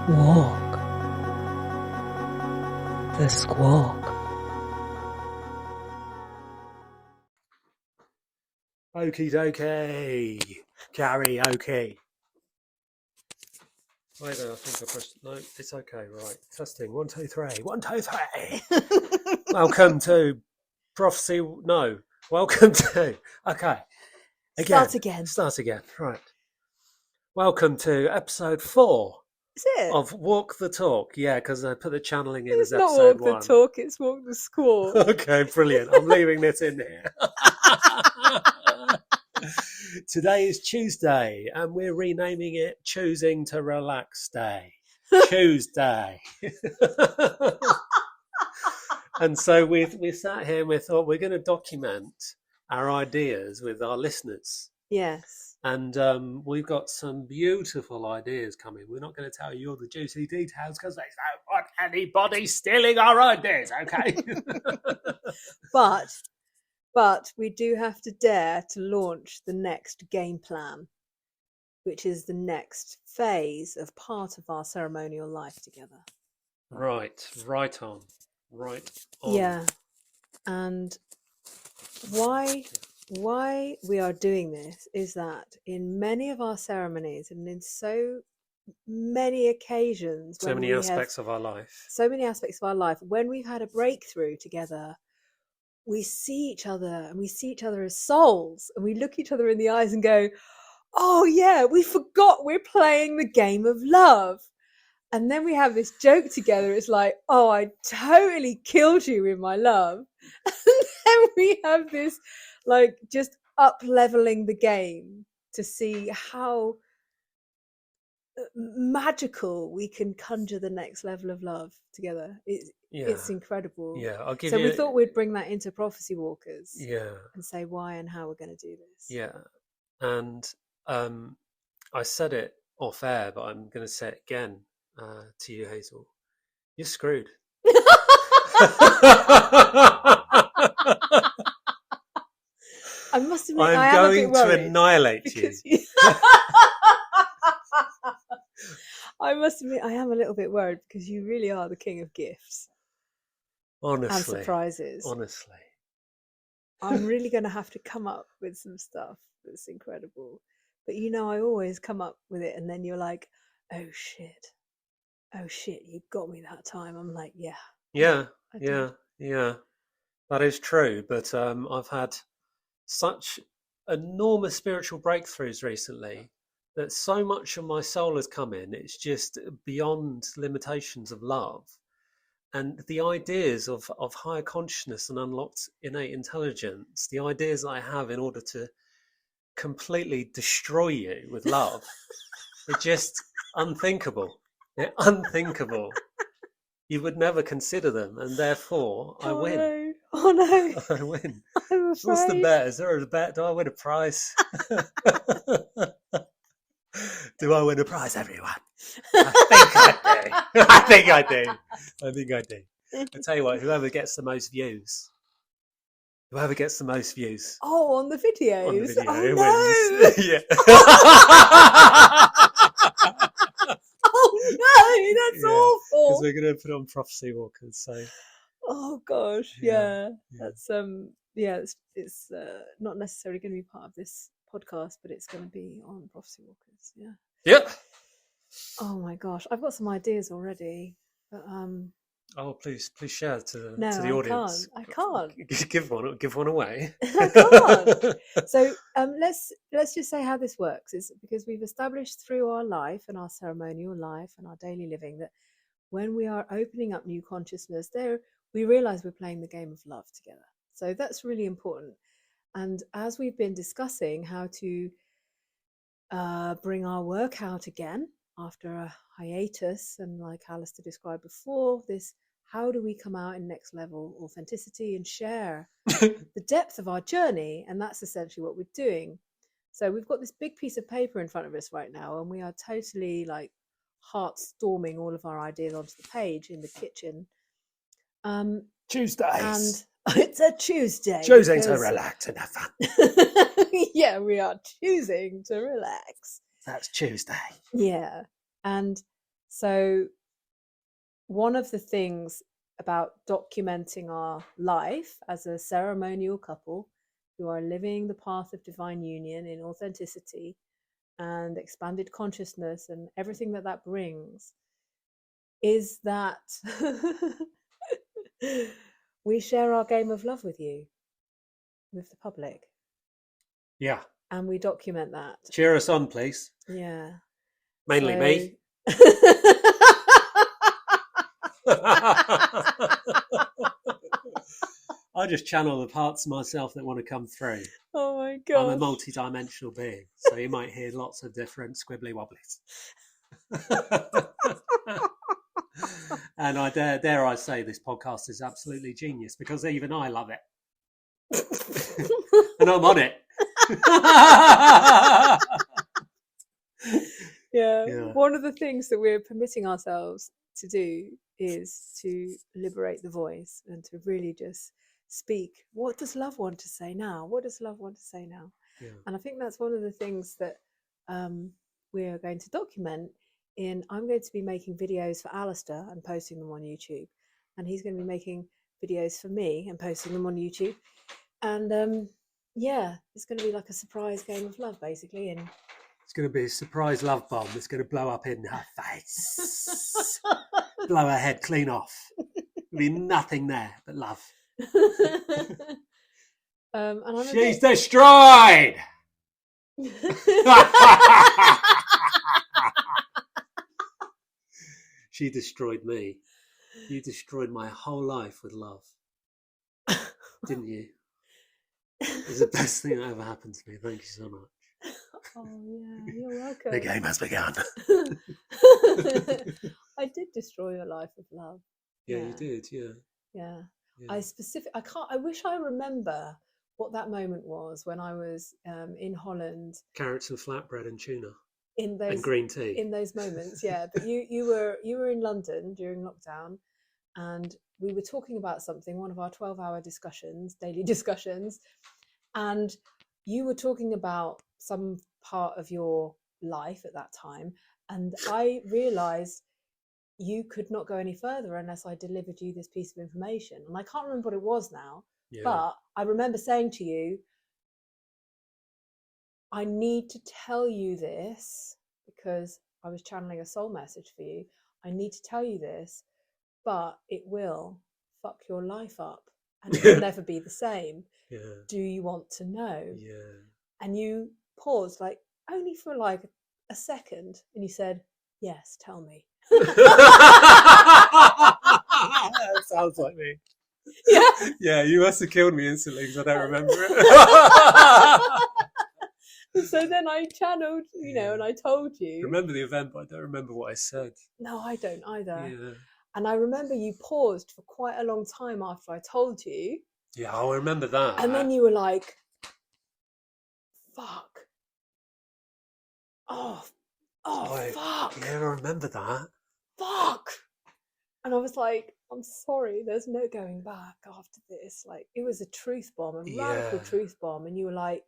Walk the squawk. Okie dokie. Karaoke. Wait there, I think I pressed. No, it's okay, right. Testing. 1, 2, 3. 1, 2, 3. Welcome to Prophecy. No. Welcome to. Okay. Start again. Right. Welcome to episode 4 Is it? of Walk the Talk. Yeah, because I put the channeling in It's as not episode walk 1. the talk, it's walk the squawk. Okay, brilliant. I'm leaving this in here. Today is Tuesday, and we're renaming it Choosing to Relax Day. Tuesday. And so we sat here and we thought we're going to document our ideas with our listeners. Yes. And we've got some beautiful ideas coming. We're not going to tell you all the juicy details because they don't want anybody stealing our ideas, okay? But we do have to dare to launch the next game plan, which is the next phase of part of our ceremonial life together. Right on. Yeah. And why we are doing this is that in many of our ceremonies and in so many occasions, So many aspects of our life. when we've had a breakthrough together, we see each other and we see each other as souls, and we look each other in the eyes and go, oh yeah, we forgot we're playing the game of love. And then we have this joke together. It's like, oh, I totally killed you with my love. And then we have this, like, just up leveling the game to see how magical we can conjure the next level of love together. It's incredible. Yeah, I'll give so you. We thought we'd bring that into Prophecy Walkers. Yeah. And say why and how we're going to do this. Yeah, and I said it off air, but I'm going to say it again to you, Hazel. You're screwed. I must admit, I'm going to annihilate you. I must admit, I am a little bit worried because you really are the king of gifts. Honestly. And surprises. Honestly. I'm really going to have to come up with some stuff that's incredible. But I always come up with it and then you're like, oh shit, you got me that time. I'm like, yeah. That is true. But I've had such enormous spiritual breakthroughs recently that so much of my soul has come in. It's just beyond limitations of love. And the ideas of higher consciousness and unlocked innate intelligence, the ideas that I have in order to completely destroy you with love, are just unthinkable. They're unthinkable. You would never consider them, and therefore I win. No. Oh no! I win. I'm afraid. What's the bet? Is there a bet? Do I win a prize? Do I win a prize, everyone? I think I do. I tell you what, whoever gets the most views. Oh, on the videos? On the video, oh, no! Wins. Yeah. Oh no, that's awful. Because we're going to put it on Prophecy Walkers. So. Oh gosh, yeah. That's it's not necessarily going to be part of this podcast, but it's going to be on Prophecy Walkers. Yeah. Yep. Oh my gosh, I've got some ideas already. But, oh, please share to the audience. I can't. Give one away. I can't. So let's just say how this works. Is because we've established through our life and our ceremonial life and our daily living that when we are opening up new consciousness, we realize we're playing the game of love together. So that's really important. And as we've been discussing how to bring our work out again after a hiatus, and like Alistair described before, how do we come out in next level authenticity and share the depth of our journey? And that's essentially what we're doing. So we've got this big piece of paper in front of us right now, and we are totally like heart storming all of our ideas onto the page in the kitchen. Tuesdays. And it's a Tuesday. Choosing to relax and have fun. Yeah, we are choosing to relax. That's Tuesday. Yeah. And So one of the things about documenting our life as a ceremonial couple who are living the path of divine union in authenticity and expanded consciousness and everything that that brings is that we share our game of love with you, with the public. Yeah. And we document that. Cheer us on, please. Yeah. Mainly me. I just channel the parts of myself that want to come through. Oh my god! I'm a multi-dimensional being, so you might hear lots of different squibbly wobblies. And I dare I say this podcast is absolutely genius because even I love it, and I'm on it. Yeah. One of the things that we're permitting ourselves to do is to liberate the voice and to really just speak. What does love want to say now? What does love want to say now? Yeah. And I think that's one of the things that we are going to document. I'm going to be making videos for Alistair and posting them on YouTube, and he's going to be making videos for me and posting them on YouTube. And it's going to be like a surprise game of love, basically. And it's going to be a surprise love bomb that's going to blow up in her face, blow her head clean off. There'll be nothing there but love. And she's destroyed. She destroyed me. You destroyed my whole life with love, didn't you? It was the best thing that ever happened to me. Thank you so much. Oh yeah, you're welcome. The game has begun. I did destroy your life with love. Yeah, you did. Yeah. I wish I remember what that moment was when I was in Holland. Carrots and flatbread and tuna. And green tea. In those moments, yeah. But you were in London during lockdown, and we were talking about something, one of our 12-hour discussions, daily discussions, and you were talking about some part of your life at that time, and I realized you could not go any further unless I delivered you this piece of information. And I can't remember what it was now, but I remember saying to you, I need to tell you this because I was channeling a soul message for you. I need to tell you this, but it will fuck your life up and it will never be the same. Yeah. Do you want to know? Yeah. And you paused like only for like a second and you said, yes, tell me. That sounds like me. Yeah. Yeah, you must have killed me instantly because I don't remember it. So then I channeled, and I told you. I remember the event, but I don't remember what I said. No, I don't either. Yeah. And I remember you paused for quite a long time after I told you. Yeah, I remember that. And then you were like, fuck. Oh, fuck. Yeah, I remember that. Fuck. And I was like, I'm sorry, there's no going back after this. Like, it was a truth bomb, a radical truth bomb. And you were like,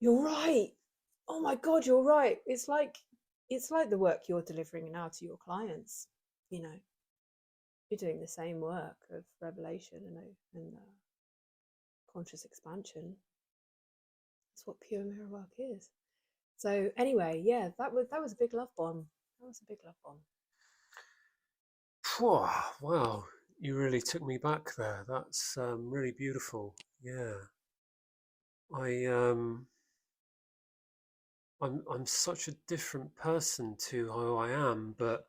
you're right. Oh my God, you're right. It's like the work you're delivering now to your clients. You're doing the same work of revelation and conscious expansion. That's what pure mirror work is. So anyway, yeah, that was a big love bomb. That was a big love bomb. Wow, you really took me back there. That's really beautiful. Yeah, I'm such a different person to who I am, but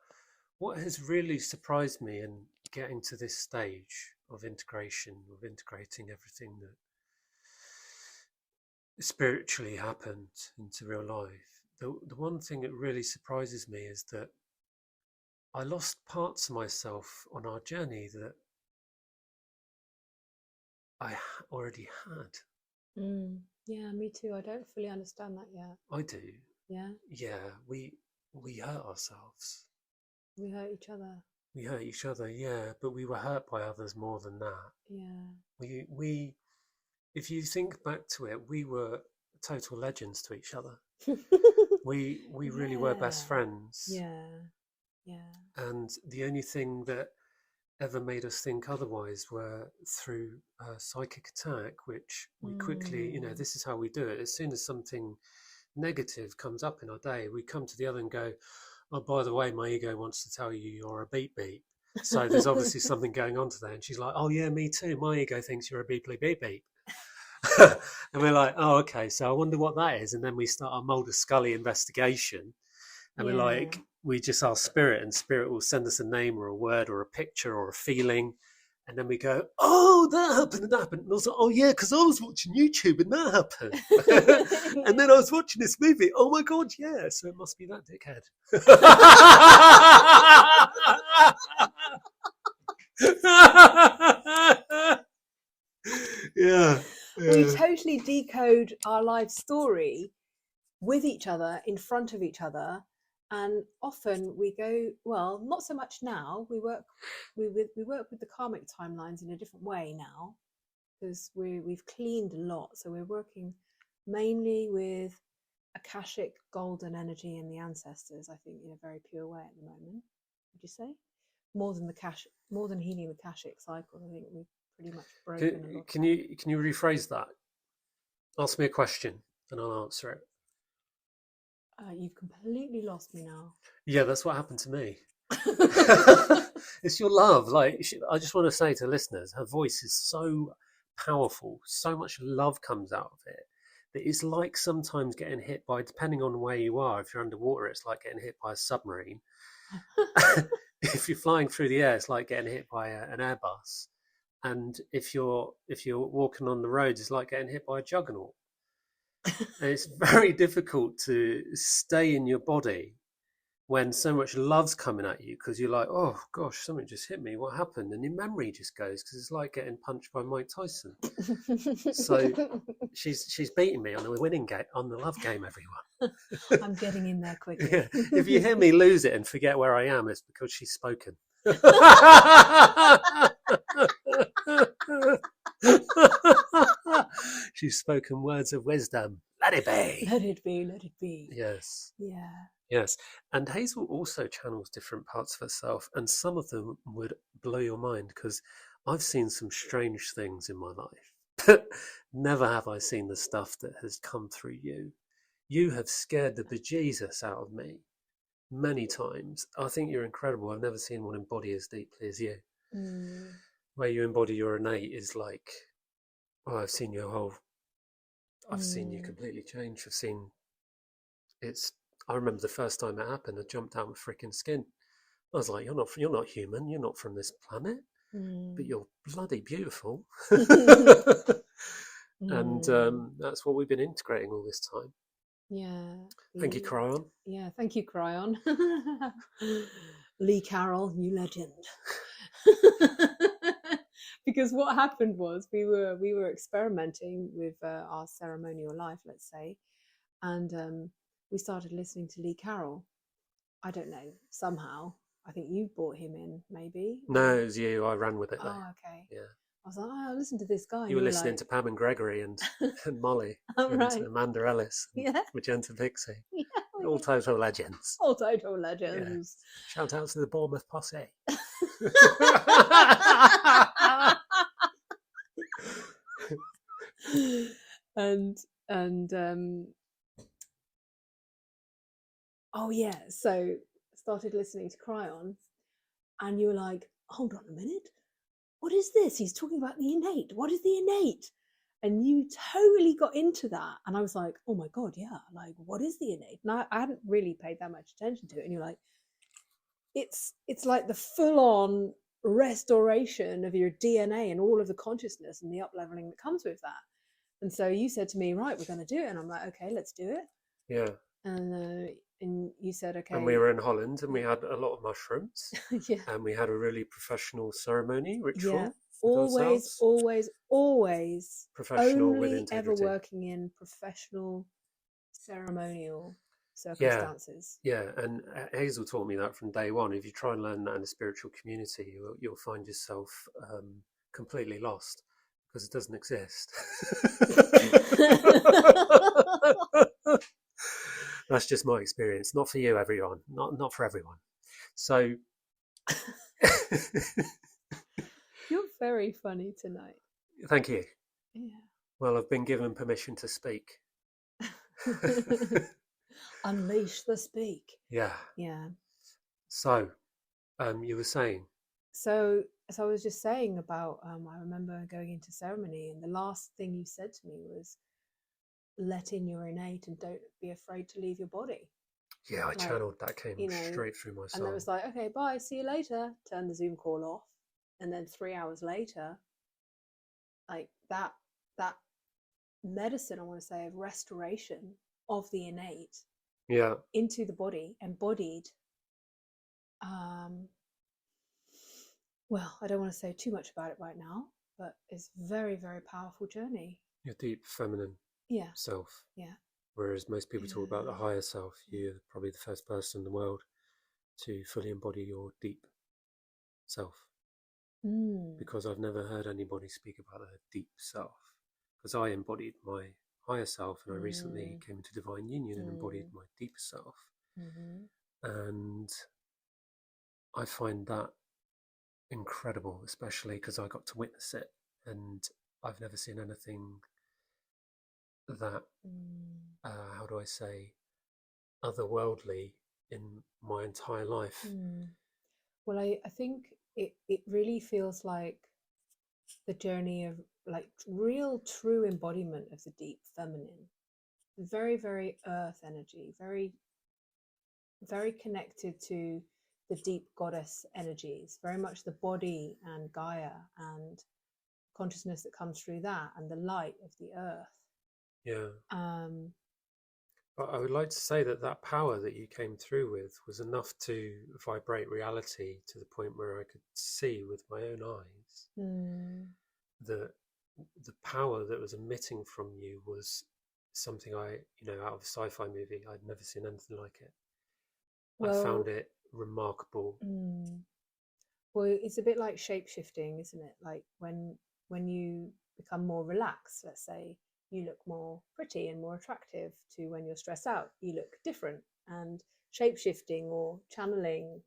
what has really surprised me in getting to this stage of integration, of integrating everything that spiritually happened into real life, the one thing that really surprises me is that I lost parts of myself on our journey that I already had. Yeah, me too. I don't fully understand that yet. I do. Yeah? Yeah, we hurt ourselves. We hurt each other. We hurt each other, yeah, but we were hurt by others more than that. Yeah. We if you think back to it, we were total legends to each other. We really were best friends. Yeah. Yeah. And the only thing that ever made us think otherwise were through psychic attack, which we quickly, this is how we do it. As soon as something negative comes up in our day, we come to the other and go, oh, by the way, my ego wants to tell you you're a beep beep. So there's obviously something going on today. And she's like, oh yeah, me too. My ego thinks you're a beep beep beep beep. And we're like, oh, okay, so I wonder what that is. And then we start our Mulder Scully investigation. And we're like, we just ask spirit, and spirit will send us a name or a word or a picture or a feeling. And then we go, oh, that happened and that happened. And I was like, oh, yeah, because I was watching YouTube and that happened. And then I was watching this movie. Oh, my God, yeah. So it must be that dickhead. Yeah. We totally decode our life story with each other, in front of each other. And often we go, well, not so much now. We work with the karmic timelines in a different way now, because we've cleaned a lot. So we're working mainly with Akashic golden energy and the ancestors, I think, in a very pure way at the moment. Would you say? More than healing the Akashic cycle, I think we've pretty much broken. Can you rephrase that? Ask me a question and I'll answer it. You've completely lost me now. Yeah, that's what happened to me. It's your love. Like, I just want to say to listeners, her voice is so powerful. So much love comes out of it that it's like sometimes getting hit by, depending on where you are. If you're underwater, it's like getting hit by a submarine. If you're flying through the air, it's like getting hit by an Airbus. And if you're walking on the roads, it's like getting hit by a juggernaut. And it's very difficult to stay in your body when so much love's coming at you, because you're like, oh gosh, something just hit me. What happened? And your memory just goes, because it's like getting punched by Mike Tyson. So she's beating me on the winning game, on the love game, everyone. I'm getting in there quickly. Yeah. If you hear me lose it and forget where I am, it's because she's spoken. She's spoken words of wisdom. Let it be. Let it be. Let it be. Yes. Yeah. Yes. And Hazel also channels different parts of herself, and some of them would blow your mind, because I've seen some strange things in my life, but never have I seen the stuff that has come through you. You have scared the bejesus out of me many times. I think you're incredible. I've never seen one embody as deeply as you. Where you embody your innate is like, oh, I've seen you completely change. I remember the first time it happened, I jumped out of freaking skin. I was like, you're not human, you're not from this planet, but you're bloody beautiful. And that's what we've been integrating all this time. Yeah. Thank you, Cryon. Yeah, thank you, Cryon. Lee Carroll, you legend. Because what happened was we were experimenting with our ceremonial life, let's say, and we started listening to Lee Carroll. I don't know, somehow. I think you brought him in, maybe. No, it was you. I ran with it. Oh, okay. Yeah. I was like, oh, listen to this guy. You were listening to Pam and Gregory and Molly and right. Amanda Ellis and Magenta Pixie. Yeah, all total legends. All total legends. Yeah. Shout out to the Bournemouth posse. and oh yeah, so started listening to Cryon, and you were like, hold on a minute, what is this? He's talking about the innate. What is the innate? And you totally got into that. And I was like, oh my God, yeah, like, what is the innate? And I hadn't really paid that much attention to it. And you're like, it's like the full-on restoration of your DNA and all of the consciousness and the up-leveling that comes with that. And so you said to me, right, we're going to do it. And I'm like, okay, let's do it. Yeah. And you said, okay. And we were in Holland and we had a lot of mushrooms. Yeah. And we had a really professional ceremony ritual. Yeah. Always professional, only with integrity. Ever working in professional ceremonial circumstances. Yeah, and Hazel taught me that from day one. If you try and learn that in a spiritual community, you'll find yourself completely lost, because it doesn't exist. That's just my experience. Not for you, everyone. Not for everyone. So, You're very funny tonight. thank you. Yeah. Well, I've been given permission to speak. Unleash the speak. Yeah. Yeah. So, you were saying, So I was just saying about, I remember going into ceremony, and the last thing you said to me was, let in your innate and don't be afraid to leave your body. yeah, I Like, channeled that, came you know, straight through my soul. and there was like, okay, bye, see you later. Turn the Zoom call off, and then 3 hours later, like that medicine, I want to say, of restoration of the innate Yeah. into the body, embodied. Well, I don't want to say too much about it right now, but it's very, very powerful journey. Your deep feminine self. Yeah. Whereas most people talk about the higher self, you're probably the first person in the world to fully embody your deep self. Because I've never heard anybody speak about their deep self. Because I embodied my higher self, and I recently came into divine union and embodied my deeper self. And I find that incredible, especially because I got to witness it, and I've never seen anything that, how do I say, otherworldly in my entire life. Well, I think it really feels like the journey of like real true embodiment of the deep feminine, very, very earth energy, very, very connected to the deep goddess energies, very much the body and Gaia and consciousness that comes through that, and the light of the earth. Yeah. But I would like to say that that power that you came through with was enough to vibrate reality to the point where I could see with my own eyes that the power that was emitting from you was something out of a sci-fi movie. I'd never seen anything like it. Well, I found it remarkable. Well, it's a bit like shape-shifting, isn't it? Like when you become more relaxed, let's say, you look more pretty and more attractive, to when you're stressed out, you look different. And shape-shifting or channeling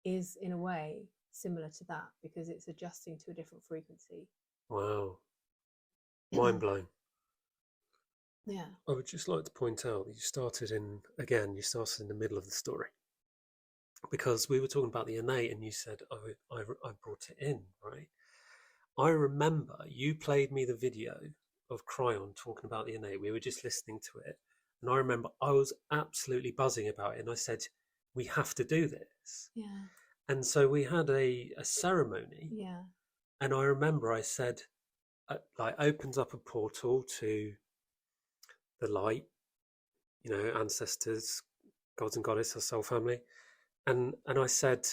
is, in a way, similar to that, because it's adjusting to a different frequency. Wow. Mind blown. Yeah. I would just like to point out that you started in the middle of the story. Because we were talking about the innate, and you said, I brought it in, right? I remember you played me the video of Cryon talking about the innate. We were just listening to it. And I remember I was absolutely buzzing about it. And I said, we have to do this. Yeah. And so we had a ceremony. Yeah. And I remember I said, opens up a portal to the light, ancestors, gods and goddess, our soul family. And I said,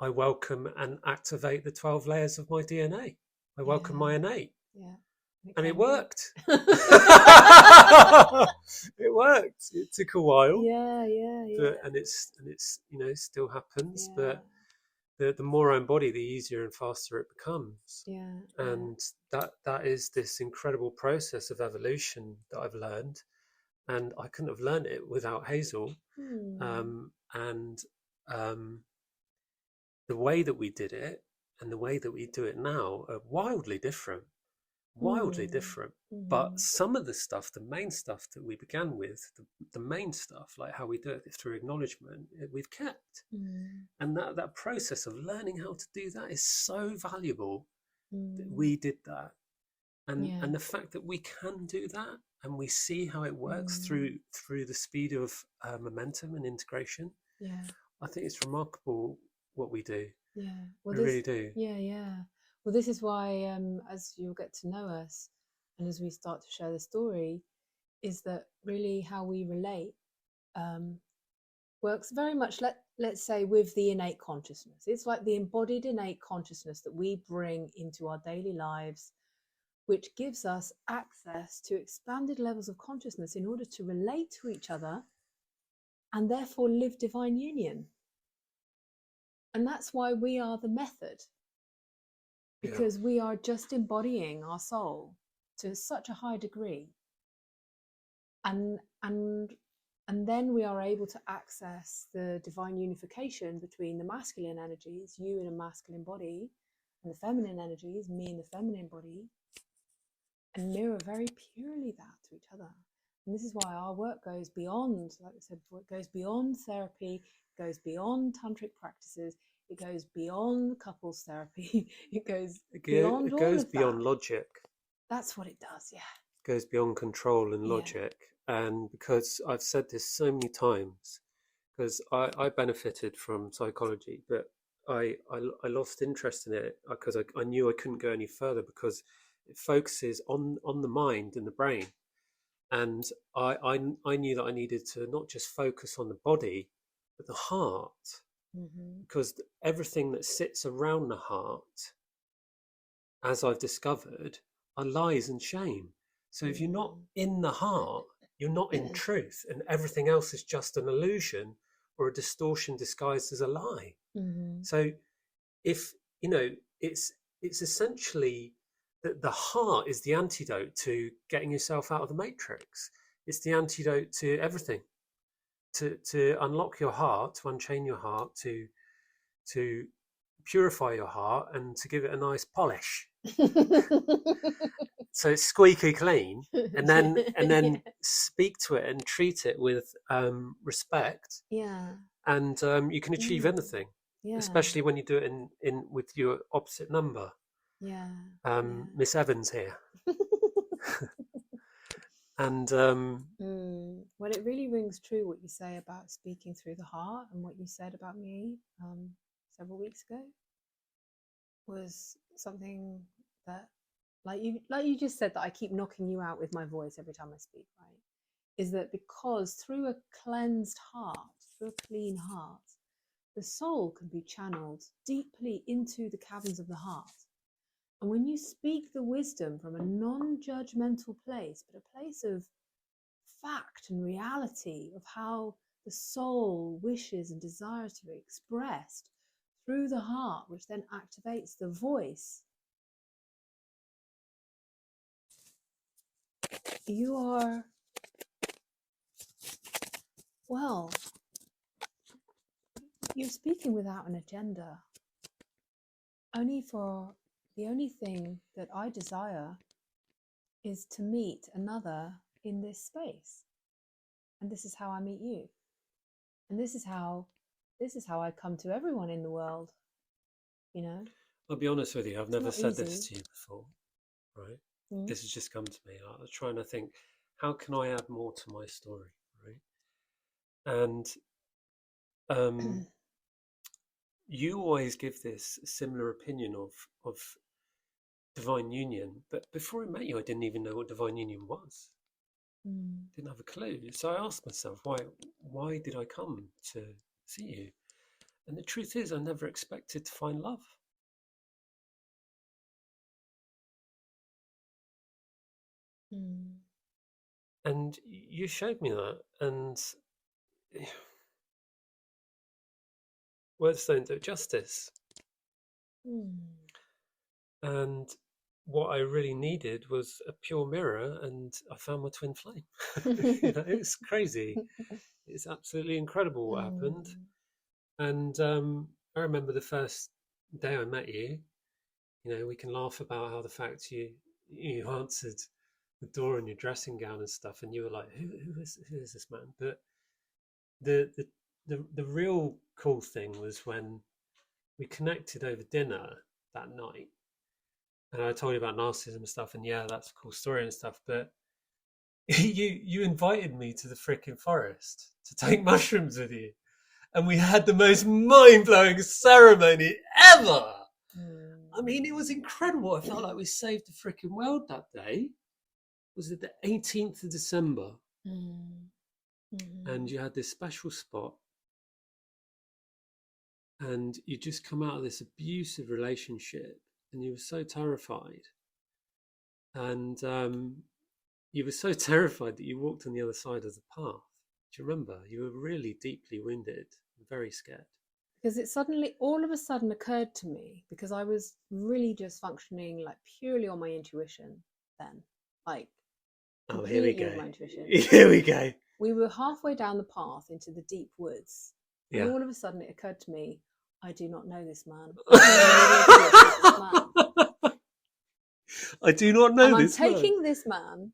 I welcome and activate the 12 layers of my DNA. I welcome my innate. Yeah. And it worked. It worked. It took a while. Yeah. But, and it's it still happens. But the more I embody, the easier and faster it becomes. Yeah. And that is this incredible process of evolution that I've learned. And I couldn't have learned it without Hazel. The way that we did it and the way that we do it now are wildly different. But some of the stuff, the main stuff that we began with, the main stuff, like how we do it through acknowledgement, we've kept. And that process of learning how to do that is so valuable that we did that. And the fact that we can do that, and we see how it works through the speed of momentum and integration. Yeah, I think it's remarkable what we do. Yeah, well, we really do. Yeah. Well, this is why, as you'll get to know us, and as we start to share the story, is that really how we relate works very much, let's say, with the innate consciousness. It's like the embodied innate consciousness that we bring into our daily lives, which gives us access to expanded levels of consciousness in order to relate to each other and therefore live divine union. And that's why we are the method, because we are just embodying our soul to such a high degree. And And then we are able to access the divine unification between the masculine energies, you in a masculine body, and the feminine energies, me in the feminine body, and mirror very purely that to each other. And this is why our work goes beyond, like I said before, it goes beyond therapy, it goes beyond tantric practices, it goes beyond couples therapy, it goes beyond all of beyond that. logic. That's what it does, yeah. It goes beyond control and Yeah. logic. And because I've said this so many times, because I benefited from psychology, but I lost interest in it because I knew I couldn't go any further because it focuses on the mind and the brain. And I knew that I needed to not just focus on the body, but the heart, because everything that sits around the heart, as I've discovered, are lies and shame. So if you're not in the heart, you're not in truth, and everything else is just an illusion or a distortion disguised as a lie. So if it's essentially that the heart is the antidote to getting yourself out of the matrix. It's the antidote to everything. To unlock your heart, to unchain your heart, to purify your heart, and to give it a nice polish. So it's squeaky clean, and then speak to it and treat it with respect. Yeah. And you can achieve anything, especially when you do it in with your opposite number. Yeah. Miss Evans here. And well, it really rings true what you say about speaking through the heart, and what you said about me several weeks ago was something that, like you just said, that I keep knocking you out with my voice every time I speak, right? Is that because through a cleansed heart, through a clean heart, the soul can be channeled deeply into the caverns of the heart. And when you speak the wisdom from a non-judgmental place, but a place of fact and reality of how the soul wishes and desires to be expressed through the heart, which then activates the voice, you are, well, you're speaking without an agenda. The only thing that I desire is to meet another in this space. And this is how I meet you. And this is how I come to everyone in the world, I'll be honest with you, I've never said this to you before, right? This has just come to me. I was trying to think, how can I add more to my story, right? And you always give this similar opinion of divine union, but before I met you, I didn't even know what divine union was. Didn't have a clue. So I asked myself, why did I come to see you? And the truth is, I never expected to find love. And you showed me that, and words don't do justice. And what I really needed was a pure mirror, and I found my twin flame. It's crazy. It's absolutely incredible what happened. And I remember the first day I met you. We can laugh about how the fact you answered the door in your dressing gown and stuff, and you were like, who is this man? But the real cool thing was when we connected over dinner that night, and I told you about narcissism and stuff, and yeah, that's a cool story and stuff, but you invited me to the freaking forest to take mushrooms with you, and we had the most mind-blowing ceremony ever. I mean, it was incredible. I felt like we saved the freaking world that day. Was it the 18th of December? And you had this special spot, and you just come out of this abusive relationship, and you were so terrified. And you were so terrified that you walked on the other side of the path. Do you remember? You were really deeply wounded, very scared. Because it suddenly, all of a sudden occurred to me, because I was really just functioning like purely on my intuition then. Like, oh, here we go. My intuition. Here we go. we were halfway down the path into the deep woods, and Yeah. all of a sudden it occurred to me, I do not know this man. I'm in the middle of the woods with this man. I do not know And I'm this man. taking this man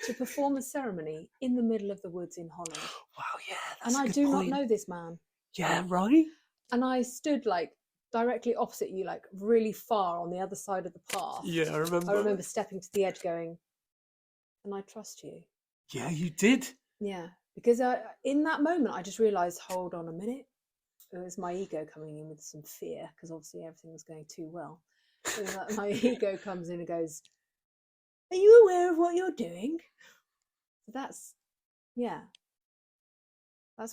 to perform a ceremony in the middle of the woods in Holland. Wow, yeah, And that's a I good do point. not know this man. Yeah, right? And I stood like directly opposite you, like really far on the other side of the path. Yeah, I remember. I remember stepping to the edge going, can I trust you? Yeah, you did. Yeah, because in that moment, I just realised, hold on a minute. It was my ego coming in with some fear, because obviously everything was going too well. So my ego comes in and goes, are you aware of what you're doing? So that's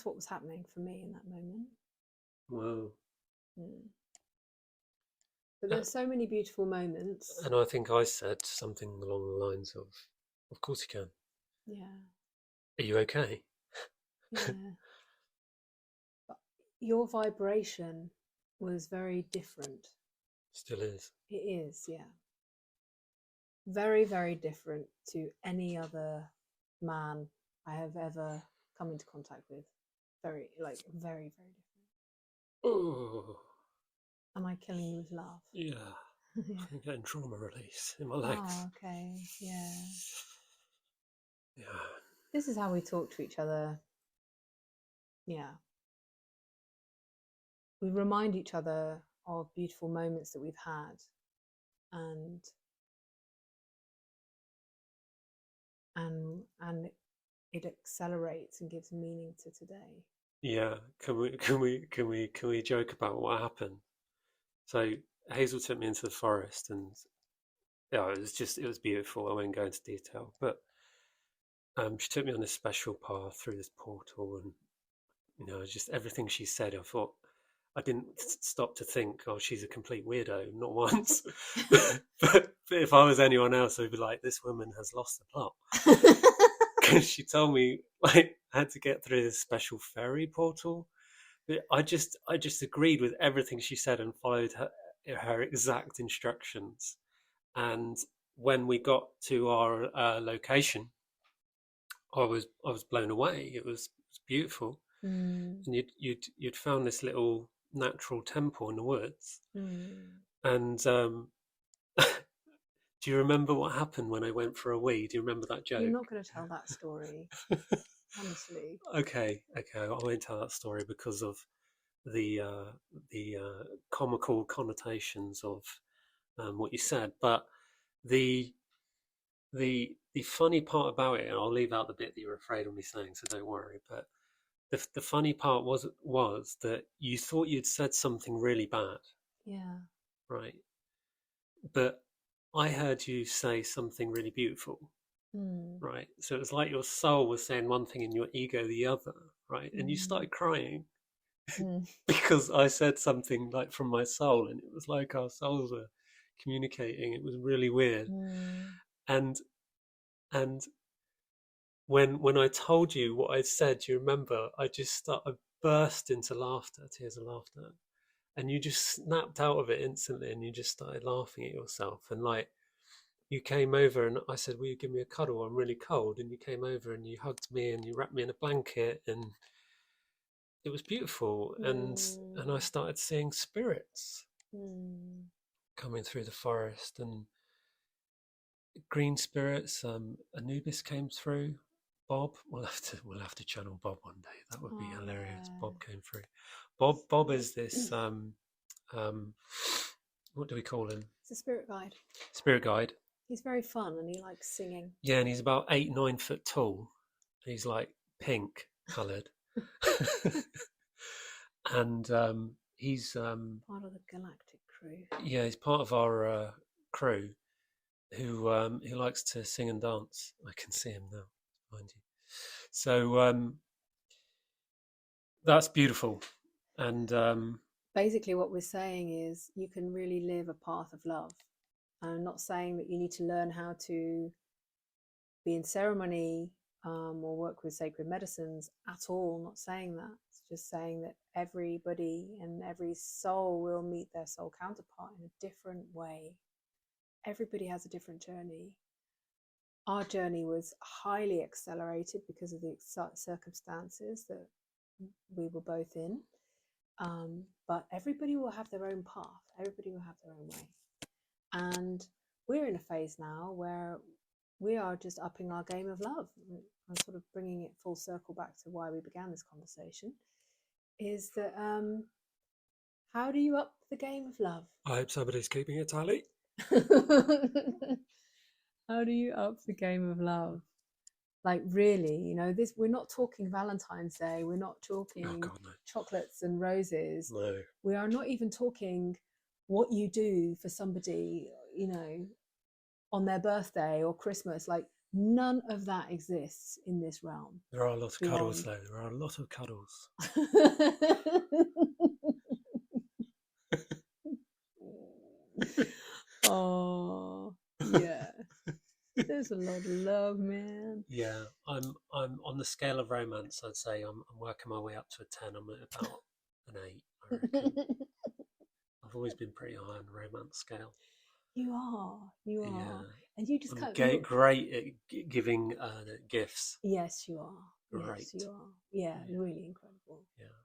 what was happening for me in that moment. Wow. But there's so many beautiful moments. And I think I said something along the lines of course you can. Yeah. Are you okay? Yeah. But your vibration was very different. Still is. It is, yeah. Very, very different to any other man I have ever come into contact with. Very, very, very different. Oh. Am I killing you with love? Yeah. Yeah. I'm getting trauma release in my legs. Oh, okay. Yeah. Yeah. This is how we talk to each other. Yeah. We remind each other of beautiful moments that we've had, and it accelerates and gives meaning to today. Yeah. Can we joke about what happened? So Hazel took me into the forest, and yeah, it was beautiful. I won't go into detail, but she took me on this special path through this portal, and just everything she said, I thought, I didn't stop to think, oh, she's a complete weirdo, not once. but if I was anyone else, I'd be like, this woman has lost the plot. Because she told me, like, I had to get through this special ferry portal. But I just agreed with everything she said and followed her exact instructions. And when we got to our location, I was blown away. It was beautiful. And you'd found this little natural temple in the woods. And do you remember what happened when I went for a wee? Do you remember that joke? You're not going to tell that story, honestly. Okay, I won't tell that story because of the comical connotations of what you said. But the funny part about it, and I'll leave out the bit that you're afraid of me saying, so don't worry. But the funny part was that you thought you'd said something really bad. Yeah. Right. But I heard you say something really beautiful. Right. So it was like your soul was saying one thing and your ego the other. Right. And you started crying because I said something like from my soul, and it was like our souls were communicating. It was really weird. And when I told you what I'd said, you remember, I burst into laughter, tears of laughter. And you just snapped out of it instantly, and you just started laughing at yourself. And like, you came over, and I said, will you give me a cuddle? I'm really cold. And you came over and you hugged me and you wrapped me in a blanket, and it was beautiful. And I started seeing spirits coming through the forest, and green spirits. Anubis came through. Bob, we'll have to channel Bob one day. That would be hilarious. Yeah. Bob came through. Bob is this what do we call him? It's a spirit guide. Spirit guide. He's very fun and he likes singing. Yeah, and he's about 8-9 foot tall. He's like pink coloured. And he's part of the galactic crew. Yeah, he's part of our crew who likes to sing and dance. I can see him now behind you. So that's beautiful. And basically what we're saying is you can really live a path of love. And I'm not saying that you need to learn how to be in ceremony or work with sacred medicines at all. I'm not saying that. It's just saying that everybody and every soul will meet their soul counterpart in a different way. Everybody has a different journey. our journey was highly accelerated because of the circumstances that we were both in. But everybody will have their own path. Everybody will have their own way. And we're in a phase now where we are just upping our game of love. I'm sort of bringing it full circle back to why we began this conversation, is that how do you up the game of love? I hope somebody's keeping a tally. How do you up the game of love? Like, really, you know, this, we're not talking Valentine's Day. We're not talking chocolates and roses. No. We are not even talking what you do for somebody, you know, on their birthday or Christmas. Like, none of that exists in this realm. There are a lot of cuddles, though. There are a lot of cuddles. Oh, yeah. There's a lot of love, man. Yeah, I'm on the scale of romance. I'd say I'm working my way up to a 10. I'm at about an 8. I reckon. I've always been pretty high on the romance scale. You are, Yeah. And you just I'm can't. Great at giving gifts. Yes, you are. Great. Yes, you are. Yeah, really incredible. Yeah.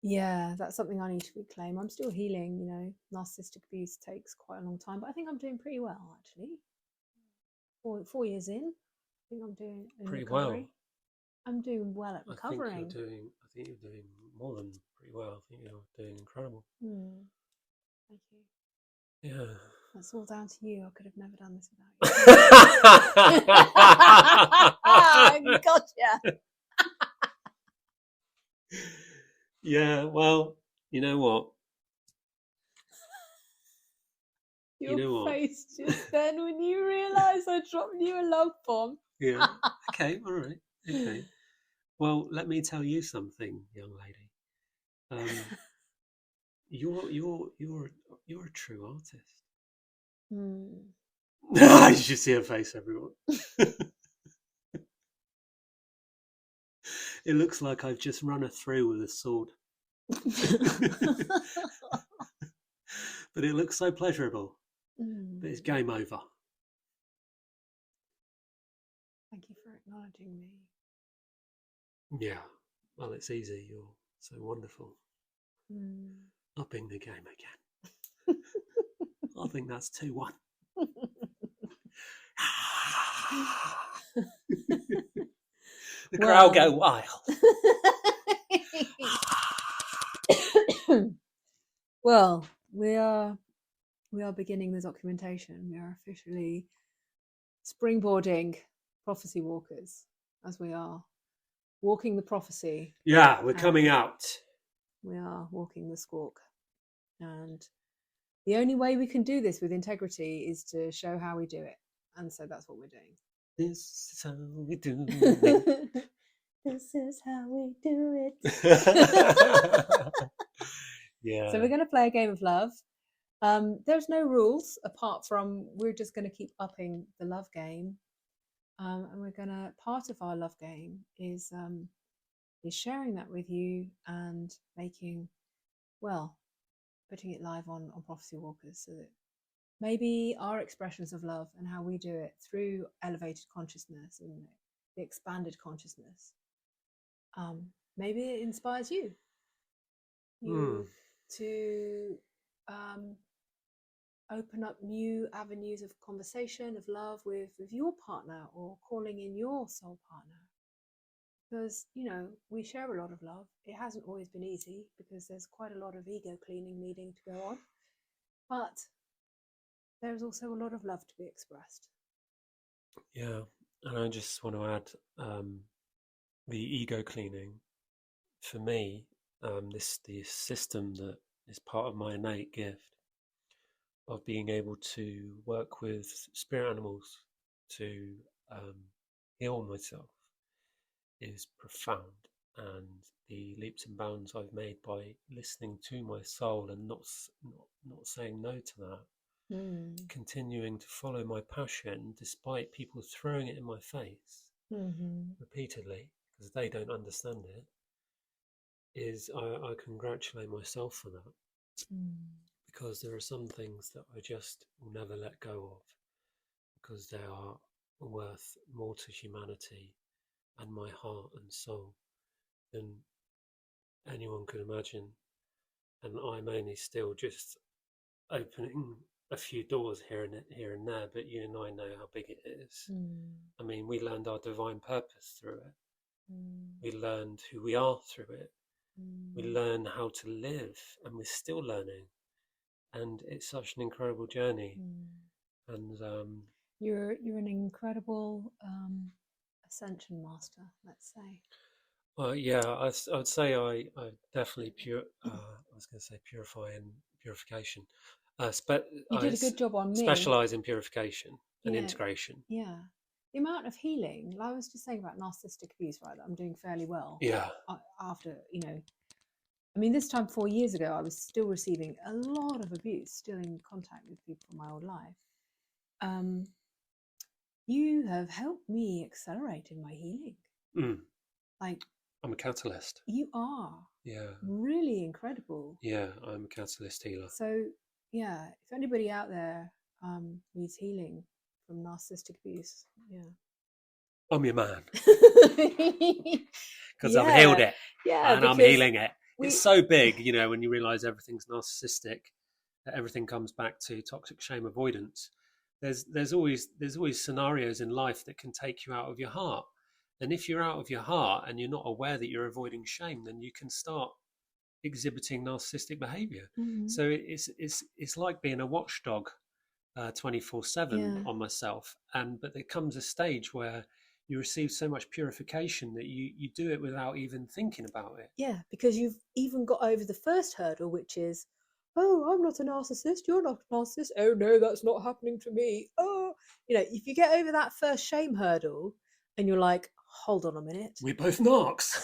Yeah, that's something I need to reclaim. I'm still healing, you know. Narcissistic abuse takes quite a long time, but I think I'm doing pretty well, actually. 4 years in, I think I'm doing pretty recovery. well. I'm doing well at recovering. I think you're doing more than pretty well. I think you're doing incredible. Thank you. Yeah. That's all down to you. I could have never done this without you. Gotcha. Yeah, well, you know what? Your face just then when you realise I dropped you a love bomb. Yeah. Okay, all right. Okay. Well, let me tell you something, young lady. You're a true artist. You should see her face, everyone. It looks like I've just run her through with a sword. But it looks so pleasurable. But it's game over. Thank you for acknowledging me. Yeah. Well, it's easy. You're so wonderful. Upping the game again. I think that's 2-1. The crowd go wild. Well, we are beginning the documentation. We are officially springboarding prophecy walkers, as we are walking the prophecy. Yeah, we're coming out. We are walking the squawk. And the only way we can do this with integrity is to show how we do it. And so that's what we're doing. This is how we do it. This is how we do it. Yeah. So we're going to play a game of love. There's no rules apart from we're just going to keep upping the love game. And we're going to, part of our love game is sharing that with you and making, well, putting it live on Prophecy Walkers so that maybe our expressions of love and how we do it through elevated consciousness and the expanded consciousness, maybe it inspires you to open up new avenues of conversation, of love with your partner, or calling in your soul partner. Because, you know, we share a lot of love. It hasn't always been easy because there's quite a lot of ego cleaning needing to go on. But there's also a lot of love to be expressed. Yeah, and I just want to add the ego cleaning. For me, the system that is part of my innate gift of being able to work with spirit animals to heal myself is profound, and the leaps and bounds I've made by listening to my soul and not saying no to that, continuing to follow my passion despite people throwing it in my face repeatedly because they don't understand it, is I congratulate myself for that. Because there are some things that I just will never let go of because they are worth more to humanity and my heart and soul than anyone could imagine. And I'm only still just opening a few doors here and there, but you and I know how big it is. I mean, we learned our divine purpose through it. We learned who we are through it. We learn how to live, and we're still learning. And it's such an incredible journey. And you're an incredible ascension master, let's say. well, yeah, I would say I definitely I was going to say purify and purification. You did a good job on me. Specialize in purification and integration. Yeah. The amount of healing, like I was just saying about narcissistic abuse, right? That I'm doing fairly well. Yeah. After, I mean, this time 4 years ago, I was still receiving a lot of abuse, still in contact with people from my old life. You have helped me accelerate in my healing. Like, I'm a catalyst. You are. Yeah. Really incredible. Yeah, I'm a catalyst healer. So, yeah, if anybody out there needs healing from narcissistic abuse, I'm your man. Because I've healed it. Yeah. And I'm healing it. It's so big, when you realize everything's narcissistic, that everything comes back to toxic shame avoidance. There's always scenarios in life that can take you out of your heart. And if you're out of your heart and you're not aware that you're avoiding shame, then you can start exhibiting narcissistic behavior. So it's like being a watchdog 24/7 on myself. But there comes a stage where you receive so much purification that you do it without even thinking about it. Yeah, because you've even got over the first hurdle, which is, oh, I'm not a narcissist, you're not a narcissist, oh no, that's not happening to me. Oh, if you get over that first shame hurdle and you're like, hold on a minute. We're both narcs.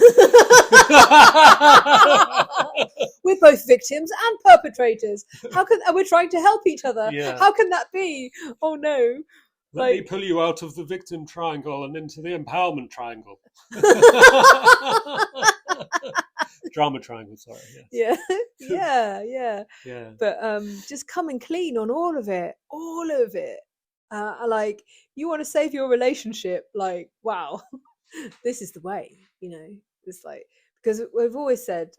We're both victims and perpetrators. And we're trying to help each other. Yeah. How can that be? Oh no. Let me pull you out of the victim triangle and into the empowerment triangle. Drama triangle, sorry. Yes. Yeah. But just coming clean on all of it. Like, you want to save your relationship, like, wow, this is the way, it's like, because we've always said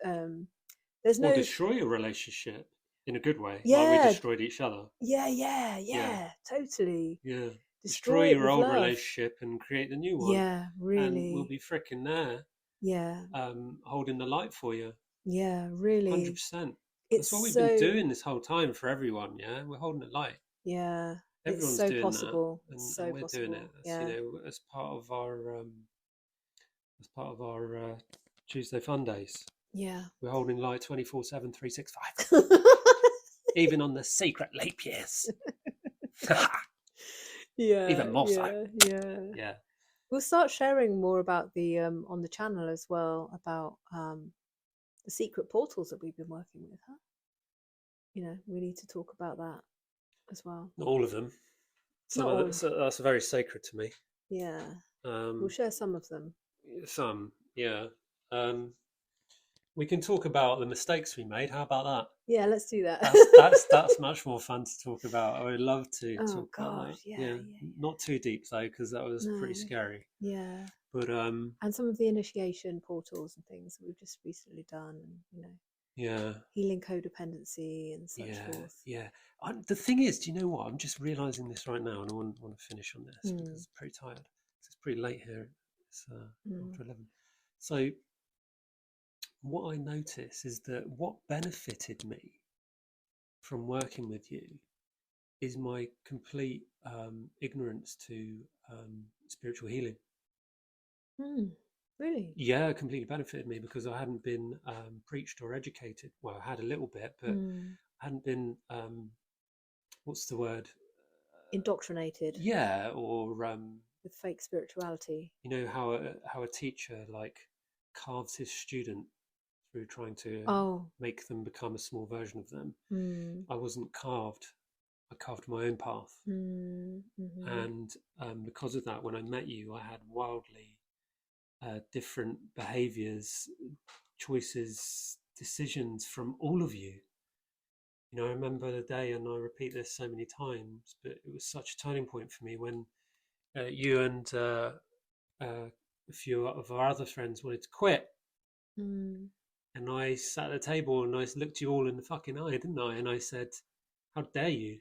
there's no... Or destroy your relationship in a good way. Yeah. Like we destroyed each other. Yeah, totally. Yeah. Destroy your old relationship and create the new one. Yeah, really. And we'll be fricking there. Yeah. Holding the light for you. Yeah, really. 100%. That's what we've been doing this whole time for everyone, yeah? We're holding the light. Yeah. Everyone's it's so doing possible. that. And, it's so and we're possible. doing it. As part of our Tuesday Fun Days. Yeah. We're holding light 24/7, 365. Even on the secret leap years. Yeah. Even more so. Yeah. We'll start sharing more about the on the channel as well, about the secret portals that we've been working with, huh? We need to talk about that as well. Not all of them. That's very sacred to me. Yeah. We'll share some of them. Some, yeah. We can talk about the mistakes we made. How about that? Yeah, let's do that. That's much more fun to talk about. I would love to talk about that. Yeah. Not too deep though, because that was pretty scary. Yeah. But and some of the initiation portals and things that we've just recently done, and yeah, healing codependency and such forth. Yeah. The thing is, do you know what? I'm just realizing this right now, and I want to finish on this because I'm pretty tired. It's pretty late here. It's after 11. So what I notice is that what benefited me from working with you is my complete ignorance to spiritual healing. Really? Yeah, it completely benefited me because I hadn't been preached or educated. Well, I had a little bit, but I hadn't been, what's the word? Indoctrinated. Yeah, or... with fake spirituality. You know how a teacher carves his student through trying to make them become a small version of them. I wasn't carved. I carved my own path. And because of that, when I met you, I had wildly different behaviors, choices, decisions from all of you. You know, I remember the day, and I repeat this so many times, but it was such a turning point for me when you and a few of our other friends wanted to quit. Mm. And I sat at the table and I looked you all in the fucking eye, didn't I? And I said, "How dare you?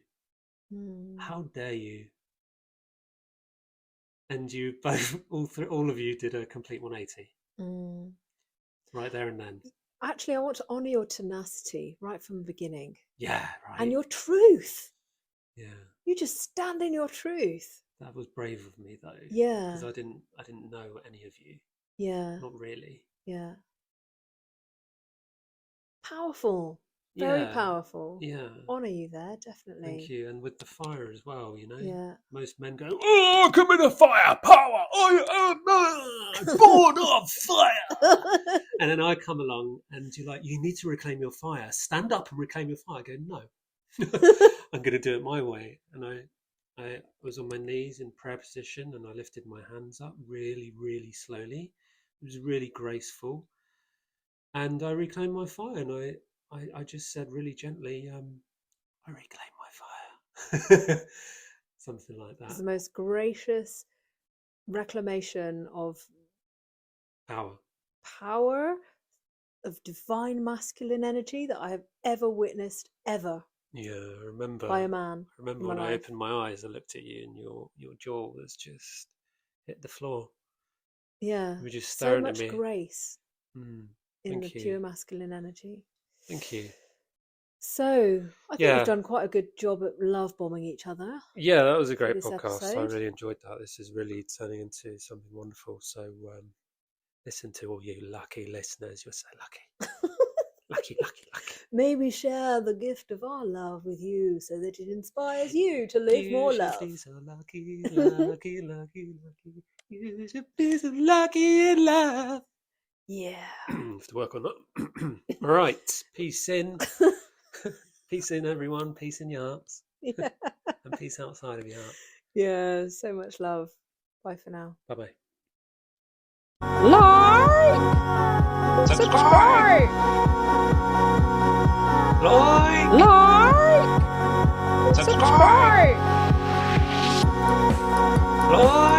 Mm. How dare you?" And you both, all of you, did a complete 180 Mm. right there and then. Actually, I want to honour your tenacity right from the beginning. Yeah, And right. your truth. Yeah, You just stand in your truth. that was brave of me though, Yeah. because I didn't know any of you, Yeah. not really. Yeah. Powerful. Very Yeah, powerful. yeah. Honour you there, definitely. Thank you. And with the fire as well, you know. Yeah. Most men go, "Oh, come in the fire, power! I am born of fire." And then I come along, and you're like, "You need to reclaim your fire. Stand up and reclaim your fire." I go, "No, I'm going to do it my way." And I was on my knees in prayer position, and I lifted my hands up really, really slowly. It was really graceful, and I reclaimed my fire. And I just said really gently, "I reclaim my fire." Something like It's that. the most gracious reclamation of power, of divine masculine energy that I have ever witnessed, ever. Yeah, I remember. By a man. I remember when I opened my eyes, I looked at you, and your jaw was just hit the floor. Yeah. You were just So staring much at me. grace in the pure masculine energy. Thank you. So I think we've done quite a good job at love bombing each other. Yeah, that was a great this podcast. I episode. really enjoyed that. This is really turning into something wonderful. So listen to all you lucky listeners. You're so lucky. Lucky, lucky, lucky. May we share the gift of our love with you so that it inspires you to live more love. You should be so lucky, lucky, lucky, lucky. You should be so lucky in love. Yeah. Have to work on that. All right. Peace in. Peace in, everyone. Peace in your hearts. Yeah. And peace outside of your heart. Yeah. So much love. Bye for now. Bye-bye. Like, subscribe, Like, subscribe, like.